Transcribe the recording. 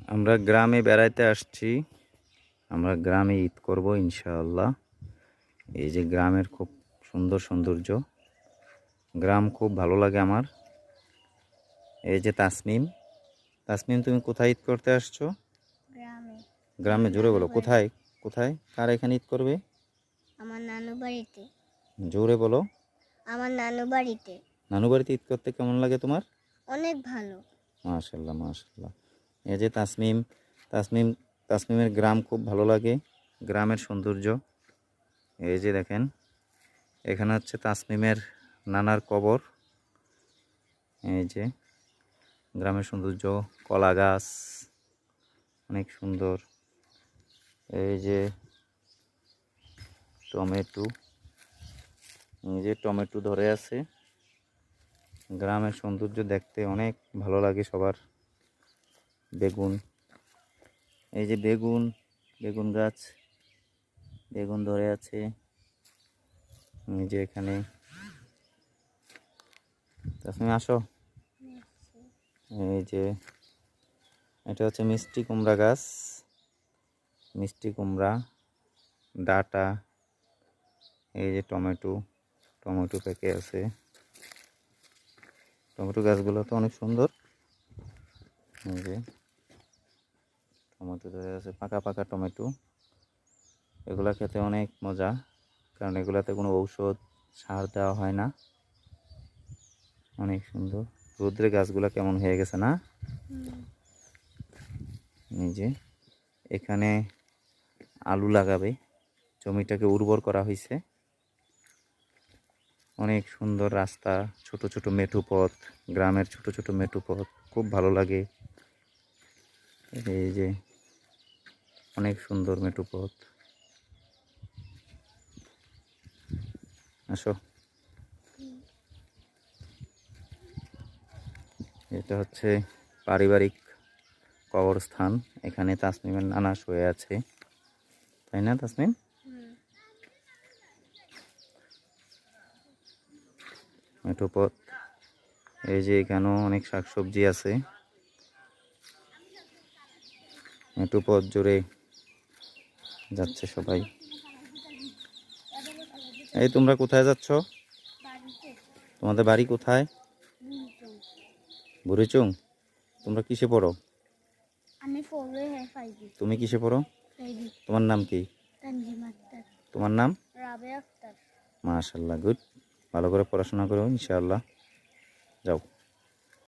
আমরা গ্রামে বেড়াইতে আসছি। আমরা গ্রামে ঈদ করব ইনশাআল্লাহ। এই যে গ্রামের খুব সুন্দর সৌন্দর্য, গ্রাম খুব ভালো লাগে আমার। এই যে তাসমিম, তাসমিম তুমি কোথায় ঈদ করতে আসছো? গ্রামে। গ্রামে জোরে বলো, কোথায় কোথায় কার এখানে ঈদ করবে? আমার নানু বাড়িতে। জোরে বলো। আমার নানু বাড়িতে। নানু বাড়িতে ঈদ করতে কেমন লাগে তোমার? অনেক ভালো। মাশাআল্লাহ মাশাআল্লাহ। এই যে তাসমিম, তাসমিম তাসমিমের গ্রাম খুব ভালো লাগে, গ্রামের সৌন্দর্য। এই যে দেখেন, এখানে হচ্ছে তাসমিমের নানার কবর। এই যে গ্রামের সৌন্দর্য, কলা গাছ অনেক সুন্দর। এই যে টমেটো, এই যে টমেটো ধরে আছে। গ্রামের সৌন্দর্য দেখতে অনেক ভালো লাগে সবার। বেগুন, এই যে বেগুন, বেগুন গাছ, বেগুন ধরে আছে। এই যে এখানে তাসমিম আসো। এই যে এটা হচ্ছে মিষ্টি কুমড়া গাছ, মিষ্টি কুমড়া ডাটা। এই যে টমেটো, টমেটো পেকে আছে। টমেটো গাছগুলো তো অনেক সুন্দর। এই যে টমেটো ধরে আছে, পাকা পাকা টমেটো। এগুলা খেতে অনেক মজা, কারণ এগুলাতে কোনো ঔষধ সার দেওয়া হয় না। অনেক সুন্দর। রৌদ্রে গাছগুলা কেমন হয়ে গেছে না? এই যে এখানে আলু লাগাবে, জমিটাকে উর্বর করা হয়েছে। অনেক সুন্দর রাস্তা, ছোট ছোট মেঠো পথ, গ্রামের ছোট ছোট মেঠো পথ খুব ভালো লাগে। এই যে অনেক সুন্দর মেঠো পথ। আসো। এটা হচ্ছে পারিবারিক কবরস্থান। এখানে তাসমিমের নানা শুয়ে আছে, তাই না তাসমিম? মেঠো পথ। এই যে এখানেও অনেক শাকসবজি আছে। মেঠো পথ জুড়ে যাচ্ছে সবাই। এই তোমরা কোথায় যাচ্ছ? তোমাদের বাড়ি কোথায়? বুড়িচুং। তোমরা কিসে পড়ো? আমি পড়বে ফাইভে। তুমি কিসে পড়ো? ফাইভে। তোমার নাম কি? তানজিম আক্তার। তোমার নাম? রাবে আক্তার। মাশাআল্লাহ, গুড। ভালো করে পড়াশোনা করো ইনশাআল্লাহ। যাও।